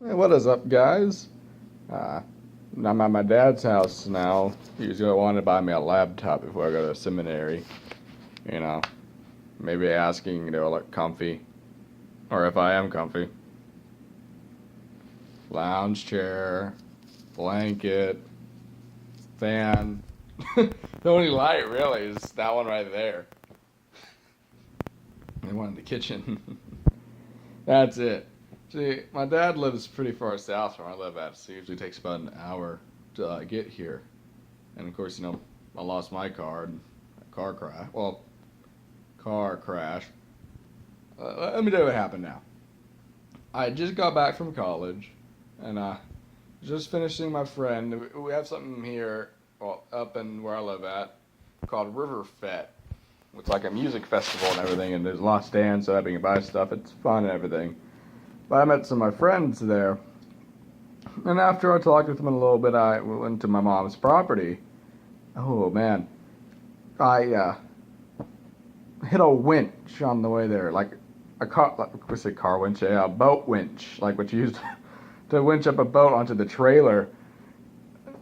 Hey, what is up, guys? Uh, I'm at my dad's house now. He's gonna want to buy me a laptop before I go to seminary. You know, maybe asking to look comfy, or if I am comfy. Lounge chair, blanket, fan. The only light really is that one right there. And one in the kitchen. That's it. See, my dad lives pretty far south from where I live at, so it usually takes about an hour to get here. And of course, I lost my car in a car crash. Well, car crash. Let me tell you what happened now. I just got back from college, and just finishing my friend. We have something here, well, up in where I live at, called River Fet. It's like a music festival and everything, and there's a lot of stands so I can buy stuff. It's fun and everything. But I met some of my friends there, and after I talked with them a little bit, I went to my mom's property. Oh man, I hit a winch on the way there, like a car, like we say car winch, a boat winch, like what you used to winch up a boat onto the trailer.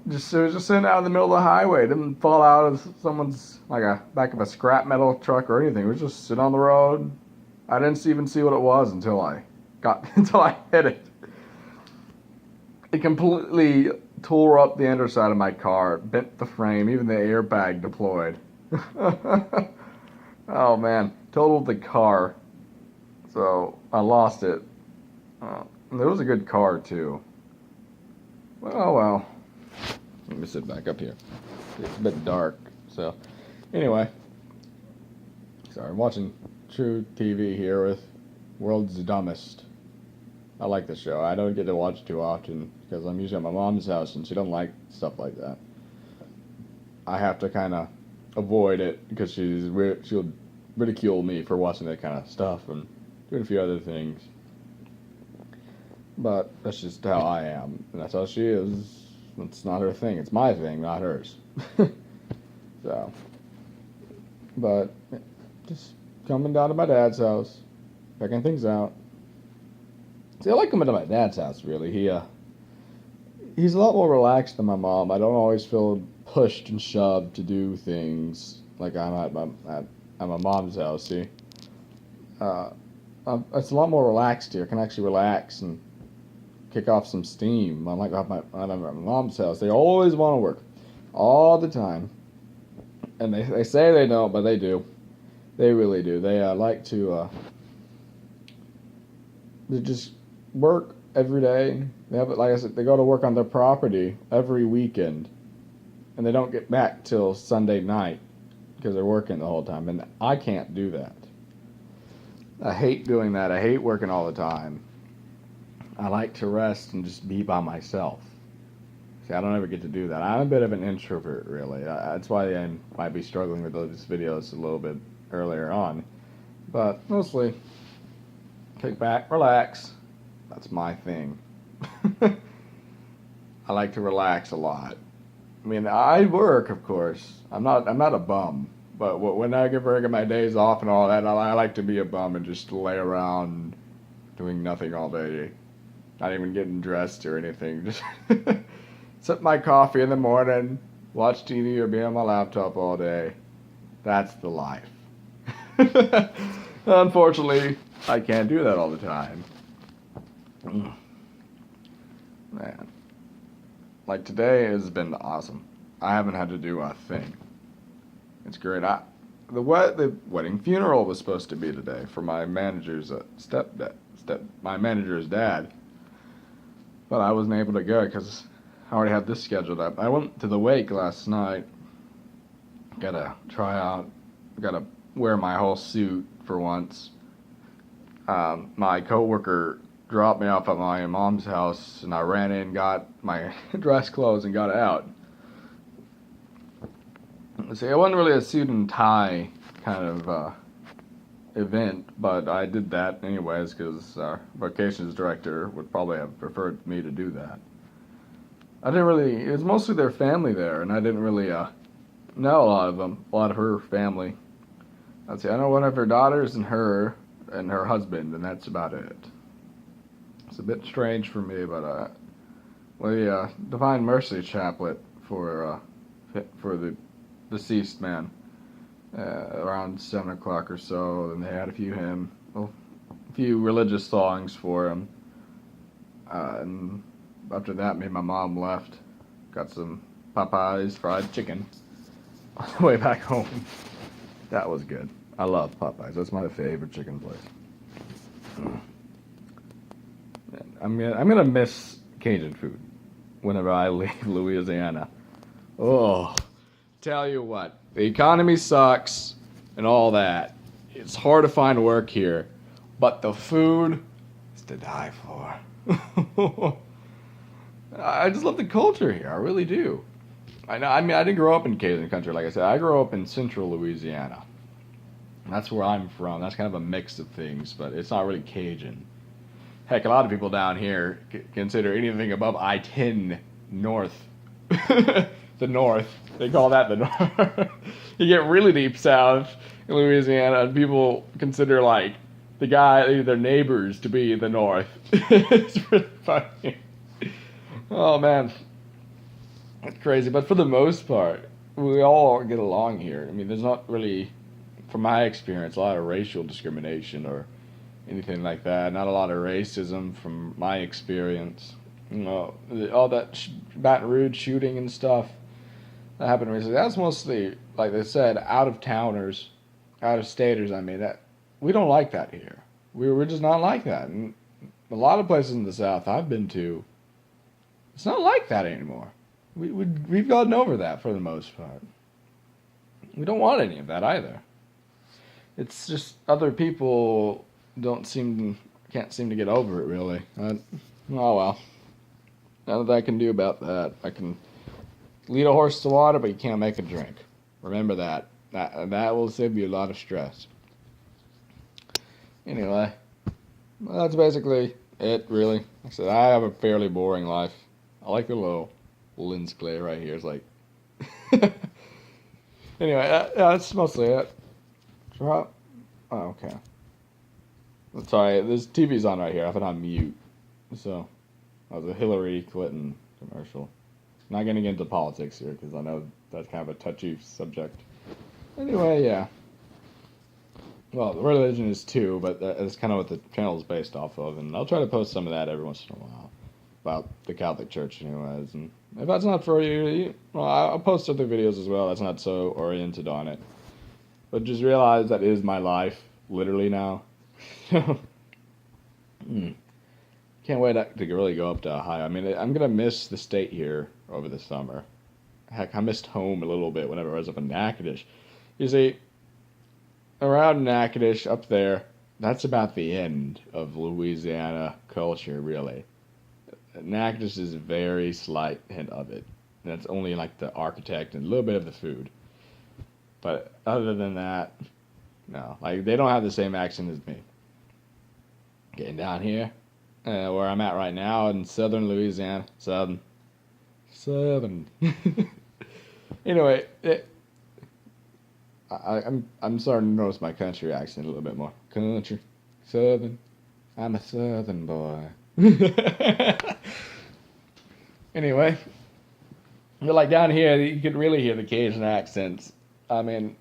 Just it was just sitting out in the middle of the highway. It didn't fall out of someone's like a back of a scrap metal truck or anything. It was just sitting on the road. I didn't even see what it was until I until I hit it. It completely tore up the underside of my car, bent the frame, even the airbag deployed. Oh man, totaled the car. So I lost it. It was a good car too. Oh well. Let me sit back up here. It's a bit dark. So anyway, sorry, I'm watching True TV here with World's Dumbest. I like the show. I don't get to watch it too often because I'm usually at my mom's house and she don't like stuff like that. I have to kind of avoid it because she'll ridicule me for watching that kind of stuff and doing a few other things. But that's just how I am, and that's how she is. It's not her thing. It's my thing, not hers. So, but just coming down to my dad's house, checking things out. See, I like coming to my dad's house. Really, he's a lot more relaxed than my mom. I don't always feel pushed and shoved to do things like I'm at my mom's house. See, uh, it's a lot more relaxed here. I can actually relax and kick off some steam. Unlike at my mom's house, they always want to work all the time, and they say they don't, but they do. They really do. They like to they just work every day. They have, like I said, they go to work on their property every weekend, and they don't get back till Sunday night because they're working the whole time. And I can't do that. I hate doing that. I hate working all the time. I like to rest and just be by myself. See, I don't ever get to do that. I'm a bit of an introvert, really. That's why I might be struggling with those videos a little bit earlier on. But mostly, kick back, relax. That's my thing. I like to relax a lot. I mean, I work, of course. I'm not a bum. But when I get my days off and all that, I like to be a bum and just lay around doing nothing all day. Not even getting dressed or anything. Just sip my coffee in the morning, watch TV or be on my laptop all day. That's the life. Unfortunately, I can't do that all the time. Man. Like today has been awesome. I haven't had to do a thing. It's great. The wedding funeral was supposed to be today for my manager's my manager's dad, but I wasn't able to go because I already had this scheduled up. I went to the wake last night. Gotta try out. Gotta wear my whole suit for once. My coworker dropped me off at my mom's house, and I ran in, got my dress clothes, and got out. See, it wasn't really a suit and tie kind of event, but I did that anyways because our vocations director would probably have preferred me to do that. I didn't really, it was mostly their family there, and I didn't really know a lot of them, a lot of her family. Let's see, I know one of her daughters and her husband, and that's about it. It's a bit strange for me, but we Divine Mercy Chaplet for the deceased man around 7 o'clock or so. And they had a few religious songs for him. And after that, me and my mom left. Got some Popeyes fried chicken on the way back home. That was good. I love Popeyes. That's my favorite chicken place. I'm gonna miss Cajun food whenever I leave Louisiana. Oh, tell you what, the economy sucks and all that. It's hard to find work here, but the food is to die for. I just love the culture here. I really do. I know. I mean, I didn't grow up in Cajun country, like I said. I grew up in central Louisiana. That's where I'm from. That's kind of a mix of things, but it's not really Cajun. Heck, a lot of people down here consider anything above I-10 north. The north. They call that the north. You get really deep south in Louisiana, and people consider, like, their neighbors to be the north. It's really funny. Oh, man. That's crazy. But for the most part, we all get along here. I mean, there's not really, from my experience, a lot of racial discrimination or anything like that. Not a lot of racism from my experience. You know, all that Baton Rouge shooting and stuff that happened recently, that's mostly, like they said, out-of-towners, out-of-staters. I mean, that we don't like that here. We're just not like that. And a lot of places in the South I've been to, it's not like that anymore. We've gotten over that for the most part. We don't want any of that either. It's just other people can't seem to get over it, really. Oh well. Nothing I can do about that. I can lead a horse to water, but you can't make it drink. Remember that. That will save you a lot of stress. Anyway, well, that's basically it, really. Like I said, I have a fairly boring life. I like the little lens glare right here. It's like... Anyway, that's mostly it. Oh, okay. Sorry, this TV's on right here. I have it on mute. So, that was a Hillary Clinton commercial. Not getting into politics here, because I know that's kind of a touchy subject. Anyway, yeah. Well, religion is too, but that's kind of what the channel is based off of, and I'll try to post some of that every once in a while. About the Catholic Church, anyways. And if that's not for you, well, I'll post other videos as well that's not so oriented on it. But just realize that is my life, literally now. Can't wait to really go up to Ohio. I mean, I'm gonna miss the state here over the summer. Heck, I missed home a little bit whenever I was up in Natchitoches. You see, around Natchitoches, up there, that's about the end of Louisiana culture, really. Natchitoches is a very slight hint of it. That's only like the architect and a little bit of the food. But other than that, no. Like, they don't have the same accent as me. Getting down here, where I'm at right now in southern Louisiana. Southern. Anyway, I'm starting to notice my country accent a little bit more. Country. Southern. I'm a southern boy. Anyway, but like down here, you can really hear the Cajun accents. I mean,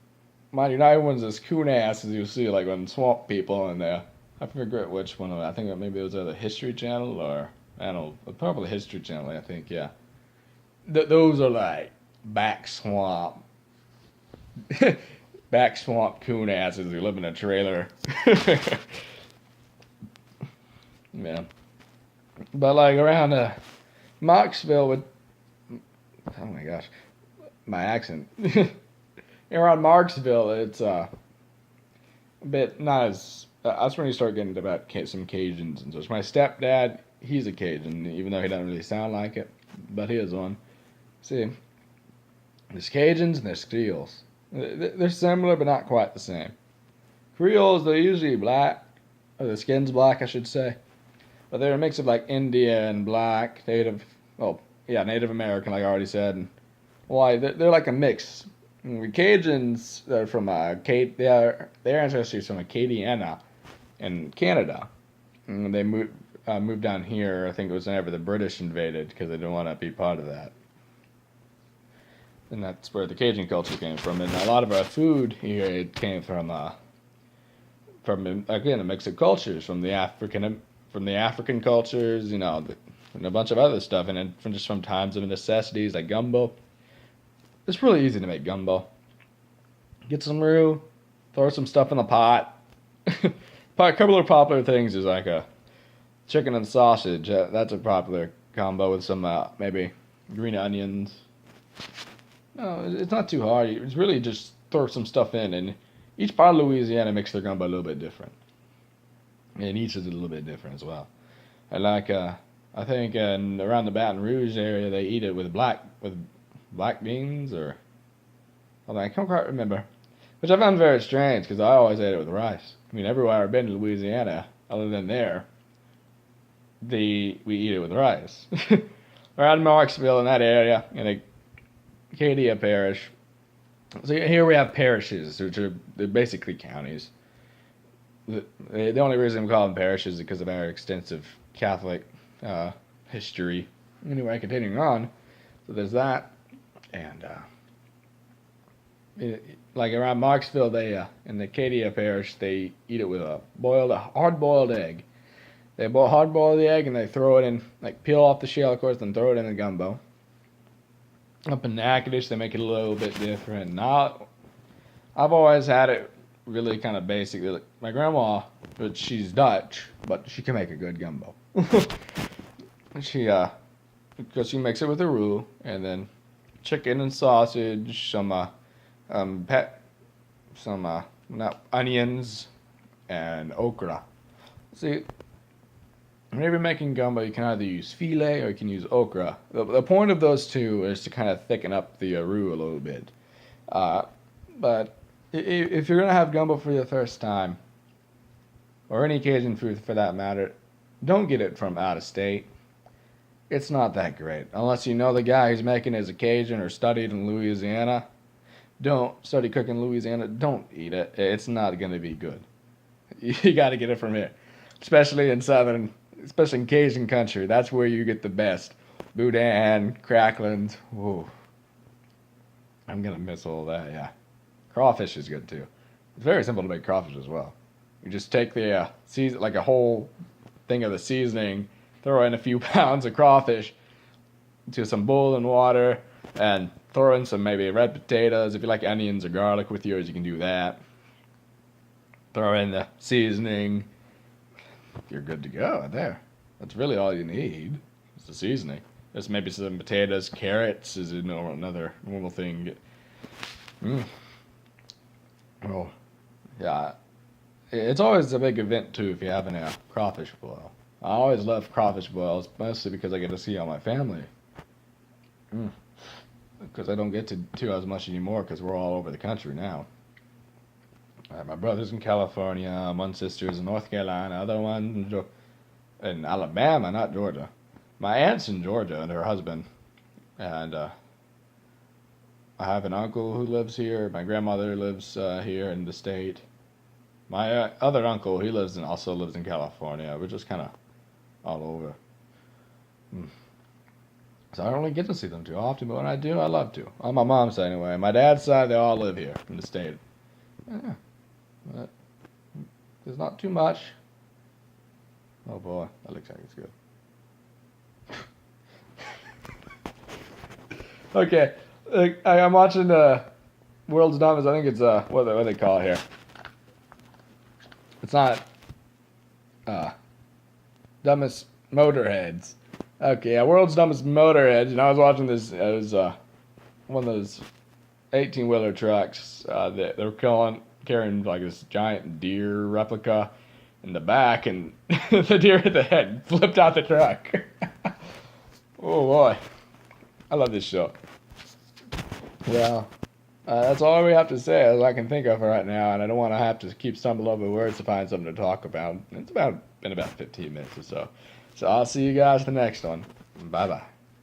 mind you, not everyone's as coon ass as you see like on Swamp People in there. I forget which one of them. I think maybe it was either History Channel or I don't know, probably History Channel. I think, yeah. Those are like back swamp coon asses who live in a trailer. Yeah. But like around Marksville with, oh my gosh, my accent. Around Marksville, it's a bit not as, that's when you start getting about some Cajuns and such. My stepdad, he's a Cajun, even though he doesn't really sound like it, but he is one. See, there's Cajuns and there's Creoles. They're similar, but not quite the same. Creoles, they're usually black, or the skin's black, I should say. But they're a mix of like Indian, black, Native American, like I already said, and white. They're like a mix. And the Cajuns are from their ancestors from Acadiana in Canada. And they moved moved down here, I think it was whenever the British invaded because they didn't want to be part of that. And that's where the Cajun culture came from. And a lot of our food here, it came from again a mix of cultures from the African cultures, you know, and a bunch of other stuff, and then from times of necessities like gumbo. It's really easy to make gumbo. Get some roux, throw some stuff in the pot. A couple of popular things is like a chicken and sausage. That's a popular combo with some maybe green onions. No, it's not too hard. It's really just throw some stuff in, and each part of Louisiana makes their gumbo a little bit different, and each is a little bit different as well. And like I think around the Baton Rouge area, they eat it with black beans or I can't quite remember, which I found very strange because I always ate it with rice. I mean, everywhere I've been in Louisiana, other than there, we eat it with rice. Around Marksville in that area, in Acadia Parish. So here we have parishes, which are they're basically counties. The only reason we call them parishes is because of our extensive Catholic history. Anyway, continuing on, so there's that, and like around Marksville, they in the Acadia Parish, they eat it with a hard-boiled egg. They hard-boil the egg and they throw it in, like peel off the shell, of course, then throw it in the gumbo. Up in Natchitoches, they make it a little bit different. Now, I've always had it really kind of basic. My grandma, but she's Dutch, but she can make a good gumbo. Because she makes it with a roux, and then chicken and sausage, some onions, and okra. See, whenever you're making gumbo, you can either use filet or you can use okra. The point of those two is to kind of thicken up the roux a little bit. But if you're going to have gumbo for the first time, or any Cajun food for that matter, don't get it from out of state. It's not that great. Unless you know the guy who's making it as a Cajun or studied in Louisiana. Don't study cooking in Louisiana. Don't eat it. It's not going to be good. You got to get it from here. Especially in Cajun country. That's where you get the best. Boudin, cracklings. Whoa. I'm going to miss all that, yeah. Crawfish is good too. It's very simple to make crawfish as well. You just take the like a whole thing of the seasoning, throw in a few pounds of crawfish into some boiling water, and throw in some maybe red potatoes. If you like onions or garlic with yours, you can do that. Throw in the seasoning. You're good to go right there. That's really all you need. It's the seasoning. There's maybe some potatoes, carrots is another normal thing. Oh, yeah. It's always a big event too if you're having a crawfish boil. I always love crawfish boils, mostly because I get to see all my family. Because I don't get to do as much anymore because we're all over the country now. My brother's in California, one sister's in North Carolina, other one in Alabama, not Georgia. My aunt's in Georgia and her husband. And I have an uncle who lives here. My grandmother lives here in the state. My other uncle, he also lives in California. We're just kind of all over. So I don't really get to see them too often, but when I do, I love to. On my mom's side anyway. My dad's side, they all live here in the state. Yeah. But there's not too much. Oh boy, that looks like it's good. Okay, I'm watching World's Dumbest. I think it's what do they call it here? It's not Dumbest Motorheads. Okay, yeah, World's Dumbest Motorheads. And I was watching this. It was one of those 18-wheeler trucks that they were carrying like this giant deer replica in the back, and the deer at the head flipped out the truck. Oh boy, I love this show. Well, that's all we have to say as I can think of right now, and I don't want to have to keep stumbling over words to find something to talk about. It's been about 15 minutes or so. So I'll see you guys the next one. Bye bye.